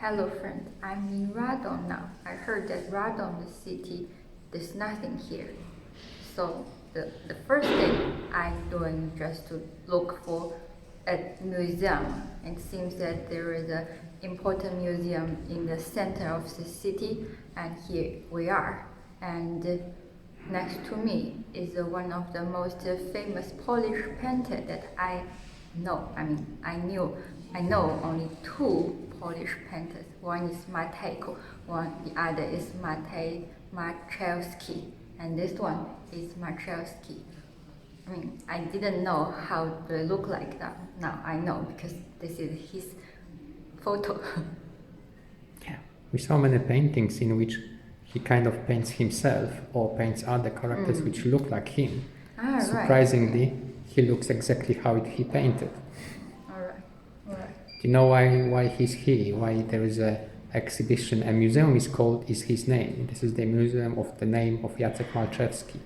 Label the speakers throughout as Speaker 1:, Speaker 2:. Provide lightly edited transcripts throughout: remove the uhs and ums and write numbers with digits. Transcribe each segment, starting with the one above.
Speaker 1: Hello friend, I'm in Radom now. I heard that Radom, the city, there's nothing here. So the first thing I'm doing just to look for a museum. It seems that there is an important museum in the center of the city, and here we are. And next to me is one of the most famous Polish painter that I know. I know only two Polish painters. One is Matejko, the other is Matej Malczewski, and this one is Malczewski. I didn't know how they look like that. Now I know because this is his photo.
Speaker 2: Yeah, we saw many paintings in which he kind of paints himself or paints other characters which look like him. Surprisingly,
Speaker 1: right.
Speaker 2: he looks exactly how he painted.
Speaker 1: All right.
Speaker 2: Do you know why he's here? Why there is a exhibition? A museum is his name. This is the museum of the name of Jacek Malczewski.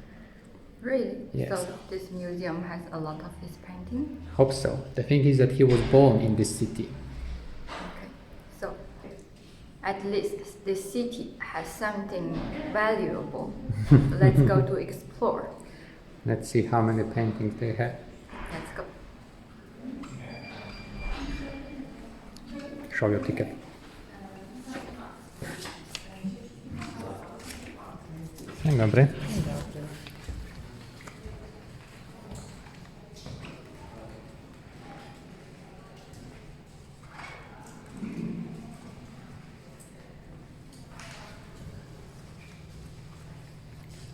Speaker 1: Really?
Speaker 2: Yes.
Speaker 1: So this museum has a lot of his painting?
Speaker 2: Hope so. The thing is that he was born in this city.
Speaker 1: Okay. So at least this city has something valuable. Let's go to explore.
Speaker 2: Let's see how many paintings they have.
Speaker 1: Let's go.
Speaker 2: Show your ticket. Dzień dobry.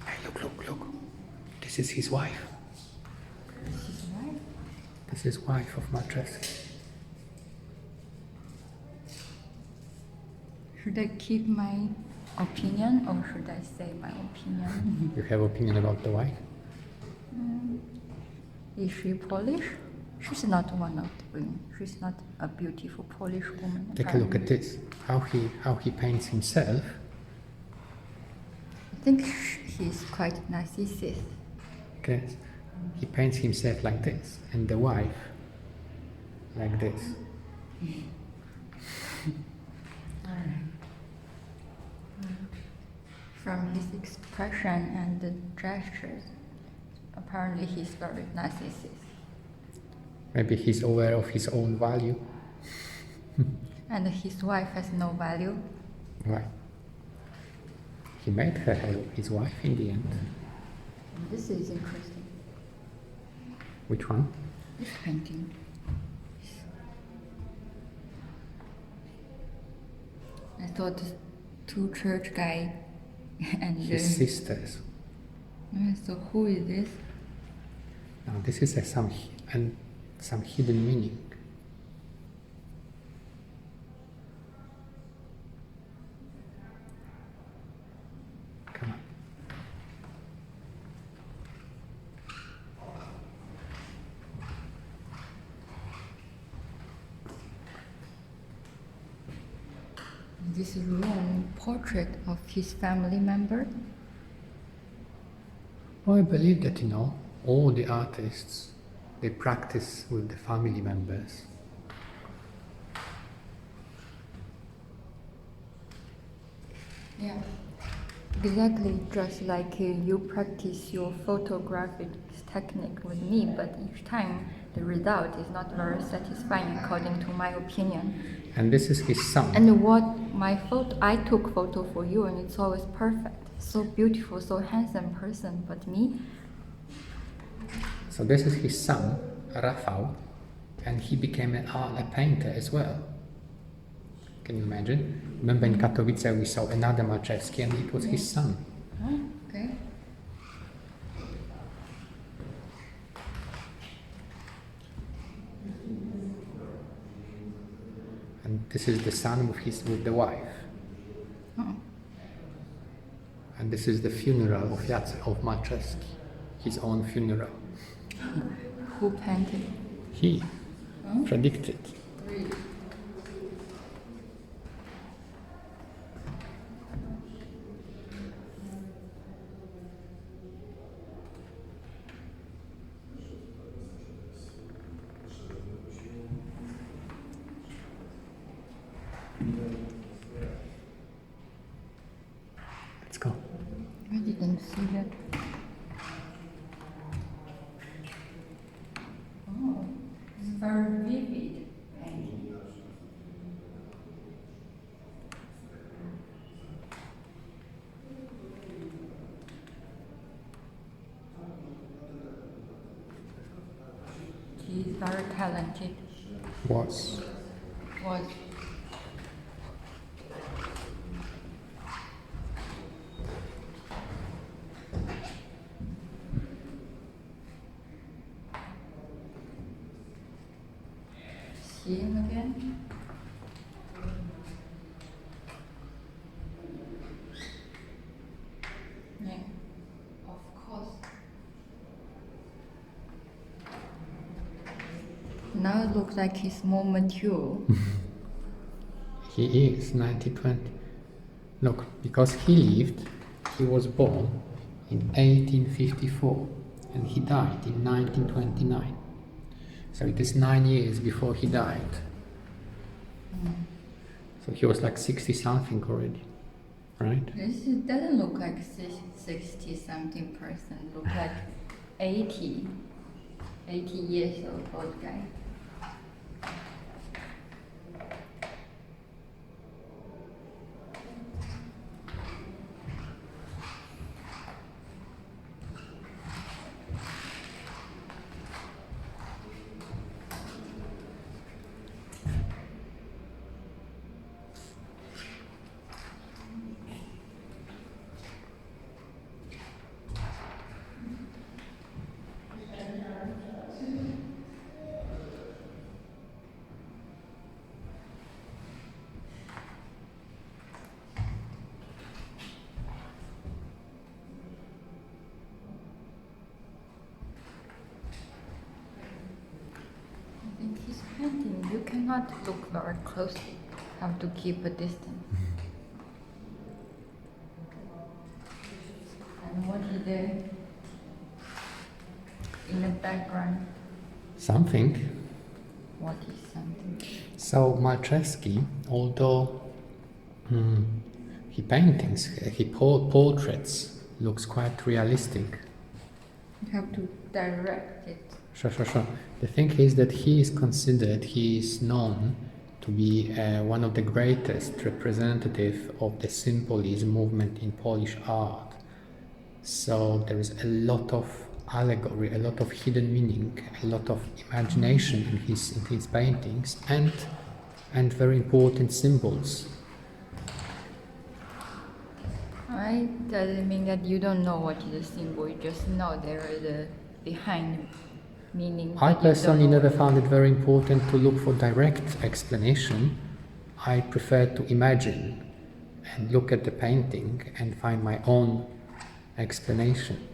Speaker 2: Hey, look. This is his wife.
Speaker 1: His wife?
Speaker 2: This is wife of Malczewski.
Speaker 1: Should I keep my opinion or should I say my opinion?
Speaker 2: You have opinion about the wife?
Speaker 1: Is she Polish? She's not one of the women. She's not a beautiful Polish woman.
Speaker 2: Take a look at this. How he paints himself.
Speaker 1: I think he's quite narcissist.
Speaker 2: Okay. He paints himself like this, and the wife like this.
Speaker 1: From his expression and the gestures, apparently he's very narcissist.
Speaker 2: Maybe he's aware of his own value.
Speaker 1: And his wife has no value.
Speaker 2: Right. He made her his wife in the end.
Speaker 1: This is interesting.
Speaker 2: Which one?
Speaker 1: This painting. I thought two church guy and
Speaker 2: His sisters.
Speaker 1: So who is this?
Speaker 2: Now this is some hidden meaning. Come on.
Speaker 1: This room portrait of his family member.
Speaker 2: Well, I believe that all the artists, they practice with the family members.
Speaker 1: Yeah, exactly. Just like you practice your photographic technique with me, but each time the result is not very satisfying according to my opinion.
Speaker 2: And this is his son.
Speaker 1: And I took photo for you, and it's always perfect. So beautiful, so handsome person, but me?
Speaker 2: So this is his son, Rafał, and he became a painter as well. Can you imagine? Remember in Katowice we saw another Malczewski and it was his son.
Speaker 1: Oh, okay.
Speaker 2: And this is the son with the wife.
Speaker 1: Oh.
Speaker 2: And this is the funeral of Malczewski, his own funeral.
Speaker 1: Who painted?
Speaker 2: He predicted.
Speaker 1: Really?
Speaker 3: Thank you.
Speaker 1: see that? Oh, it's very vivid painting. He's very talented.
Speaker 2: Was.
Speaker 1: Was. See him again? Yeah, of course. Now it looks like he's more mature.
Speaker 2: He is 1920. Look, because he was born in 1854 and he died in 1929. So it is 9 years before he died. So he was like 60 something already, right?
Speaker 1: Doesn't look like 60 something person. Look like 80 years old guy. I think he's painting. You cannot look very closely. Have to keep a distance. And what is there in the background?
Speaker 2: Something.
Speaker 1: What is something?
Speaker 2: So Malczewski, although he paintings, he portraits looks quite realistic.
Speaker 1: You have to direct it.
Speaker 2: Sure. The thing is that he is known to be one of the greatest representative of the symbolism movement in Polish art. So there is a lot of allegory, a lot of hidden meaning, a lot of imagination in his paintings, and very important symbols.
Speaker 1: It doesn't mean that you don't know what is a symbol. You just know there is a behind meaning.
Speaker 2: I
Speaker 1: that you
Speaker 2: personally
Speaker 1: don't know.
Speaker 2: never found it very important to look for direct explanation. I prefer to imagine and look at the painting and find my own explanation.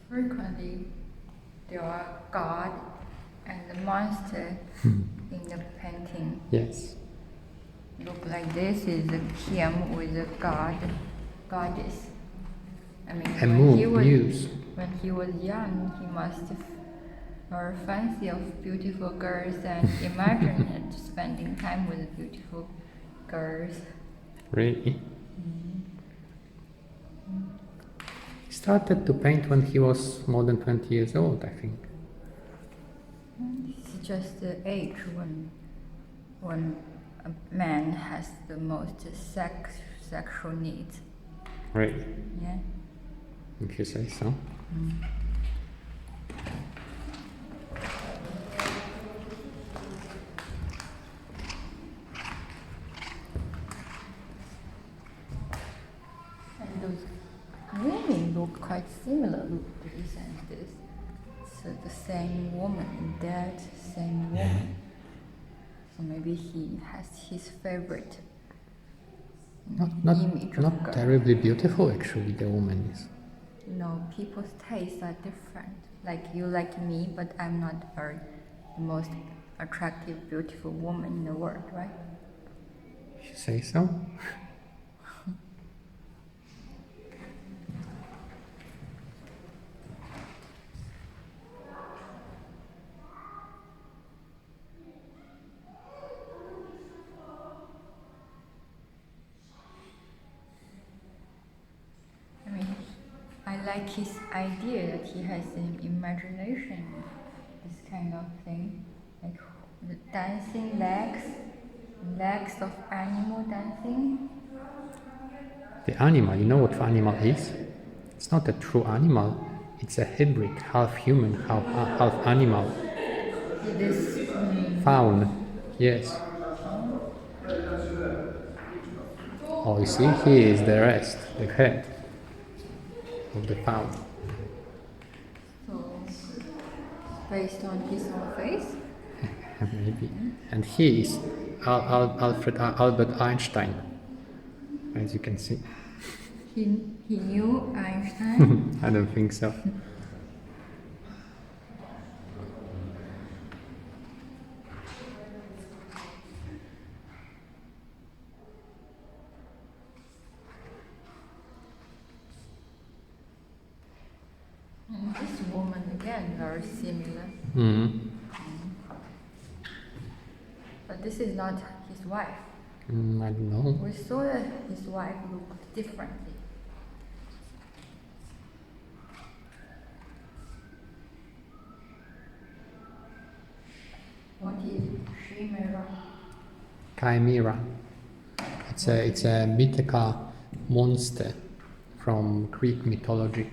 Speaker 1: Frequently, there are God and the monster in the painting.
Speaker 2: Yes.
Speaker 1: look like this is him with a goddess. I mean, when he was young, he must have or fancy of beautiful girls and imagined spending time with beautiful girls.
Speaker 2: Really? He started to paint when he was more than 20 years old, I think.
Speaker 1: It's just the age when a man has the most sexual needs.
Speaker 2: Really?
Speaker 1: Yeah.
Speaker 2: If you say so.
Speaker 1: And those women look quite similar, look this and this. So the same woman, that same woman. So maybe he has his favorite image of
Speaker 2: Not
Speaker 1: girl.
Speaker 2: terribly beautiful, actually, the woman is.
Speaker 1: No, people's tastes are different. Like you like me, but I'm not the most attractive, beautiful woman in the world, right?
Speaker 2: If you say so.
Speaker 1: I mean, I like his idea that he has an imagination, this kind of thing, like the dancing legs of animal dancing.
Speaker 2: The animal, you know what animal is? It's not a true animal. It's a hybrid, half human, half animal.
Speaker 1: This
Speaker 2: Faun, yes. Oh, you see, here is the rest, the head of the faun.
Speaker 1: so based on his own face.
Speaker 2: Maybe. And he is Albert Einstein, as you can see.
Speaker 1: He knew Einstein.
Speaker 2: I don't think so.
Speaker 1: And this woman again very similar. But this is not his wife.
Speaker 2: I don't know.
Speaker 1: We saw that his wife looked differently. What is Chimera?
Speaker 2: Chimera. It's a mythical monster from Greek mythology.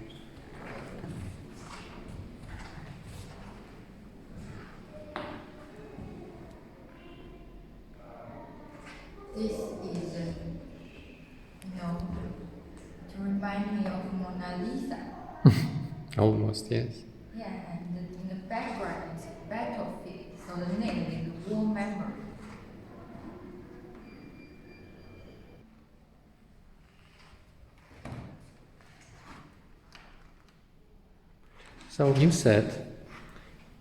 Speaker 1: This is, to remind me of Mona Lisa.
Speaker 2: Almost, yes.
Speaker 1: Yeah, and in the background is battlefield, so the name is war memory.
Speaker 2: So you said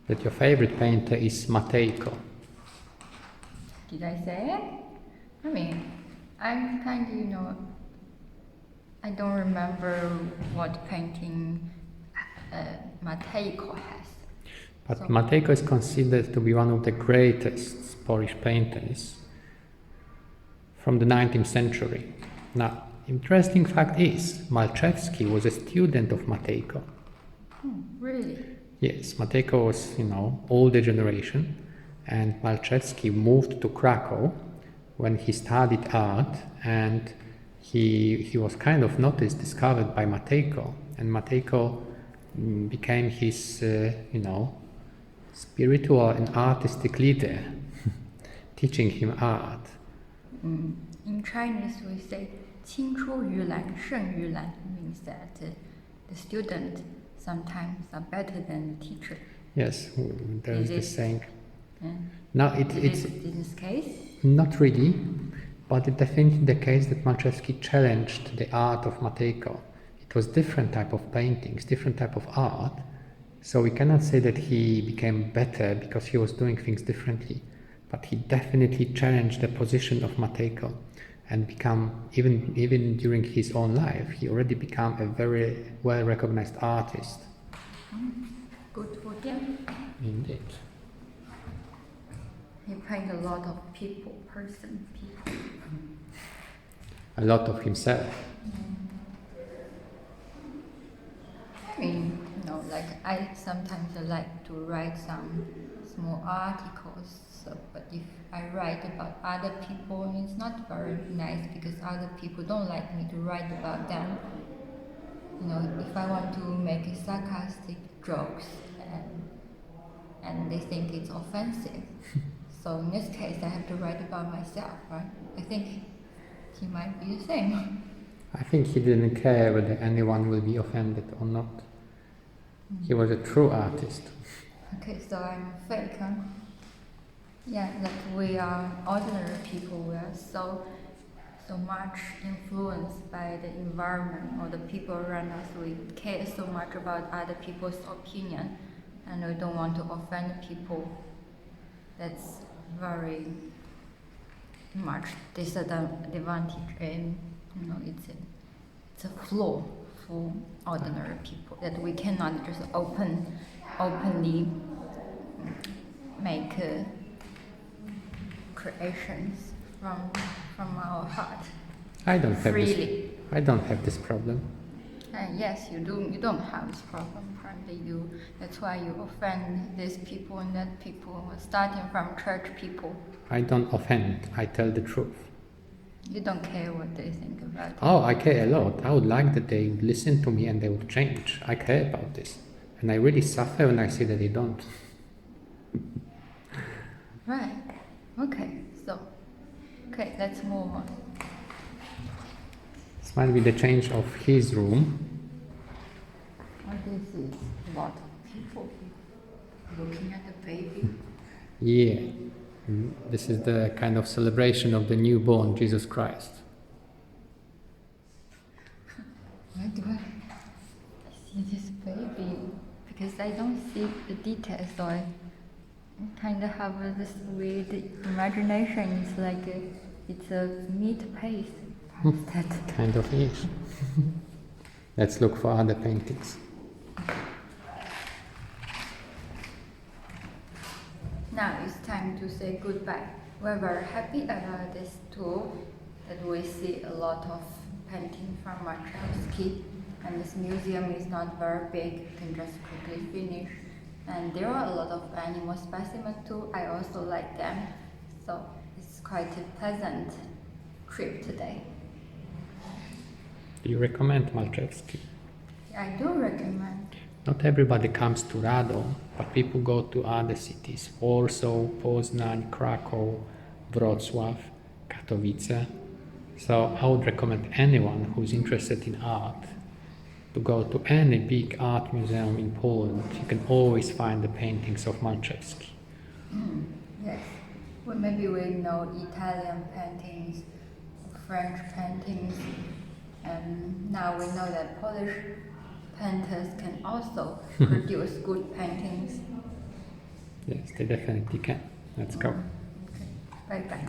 Speaker 2: that your favorite painter is Matejko.
Speaker 1: Did I say it? I mean, I'm kind of, I don't remember what painting Matejko has.
Speaker 2: But
Speaker 1: So-
Speaker 2: Matejko is considered to be one of the greatest Polish painters from the 19th century. Now, interesting fact is, Malczewski was a student of Matejko.
Speaker 1: Really?
Speaker 2: Yes, Matejko was, older generation, and Malczewski moved to Krakow when he studied art, and he was kind of discovered by Matejko, and Matejko became his, spiritual and artistic leader, teaching him art.
Speaker 1: In Chinese, we say 青出于蓝胜于蓝 means that the student sometimes are better than the teacher.
Speaker 2: Yes, there is
Speaker 1: Is
Speaker 2: this
Speaker 1: it-
Speaker 2: saying.
Speaker 1: Yeah.
Speaker 2: Now,
Speaker 1: Is
Speaker 2: it's
Speaker 1: it in this case?
Speaker 2: not really, but it's definitely the case that Malczewski challenged the art of Matejko. It was different type of paintings, different type of art, so we cannot say that he became better because he was doing things differently. but he definitely challenged the position of Matejko and become, even during his own life, he already became a very well-recognized artist.
Speaker 1: Good for him.
Speaker 2: Indeed.
Speaker 1: He painted a lot of people.
Speaker 2: A lot of himself.
Speaker 1: I mean, like I sometimes like to write some small articles, but if I write about other people, it's not very nice because other people don't like me to write about them. If I want to make sarcastic jokes and they think it's offensive. So in this case, I have to write about myself, right? I think he might be the same.
Speaker 2: I think he didn't care whether anyone will be offended or not. He was a true artist.
Speaker 1: Okay, so I'm fake, huh? Yeah, like we are ordinary people. We are so much influenced by the environment or the people around us. We care so much about other people's opinion, and we don't want to offend people. That's very much disadvantage, and it's a flaw for ordinary people that we cannot just openly make creations from our heart.
Speaker 2: I don't
Speaker 1: freely.
Speaker 2: have this problem.
Speaker 1: Yes, you do. You don't have this problem. Apparently, that's why you offend these people and that people, starting from church people.
Speaker 2: I don't offend. I tell the truth.
Speaker 1: You don't care what they think about it.
Speaker 2: Oh, I care a lot. I would like that they would listen to me and they would change. I care about this. And I really suffer when I see that they don't.
Speaker 1: Right. Okay. Let's move on.
Speaker 2: This might be the change of his room.
Speaker 1: This is a lot of people looking at the baby.
Speaker 2: Yeah. This is the kind of celebration of the newborn Jesus Christ.
Speaker 1: Why do I see this baby? Because I don't see the details, so I kind of have this weird imagination. It's like it's a meat paste. That
Speaker 2: Kind of is. Let's look for other paintings.
Speaker 1: Now it's time to say goodbye. We're very happy about this tour, that we see a lot of painting from Malczewski, and this museum is not very big, you can just quickly finish. And there are a lot of animal specimens too, I also like them, so it's quite a pleasant trip today.
Speaker 2: Do you recommend Malczewski?
Speaker 1: I do recommend.
Speaker 2: Not everybody comes to Radom, but people go to other cities: Warsaw, Poznań, Krakow, Wrocław, Katowice. So I would recommend anyone who's interested in art to go to any big art museum in Poland. You can always find the paintings of Malczewski.
Speaker 1: Yes. Well, maybe we know Italian paintings, French paintings, and now we know that Polish painters can also produce good paintings.
Speaker 2: Yes, they definitely can. Let's go.
Speaker 1: Okay. Bye-bye.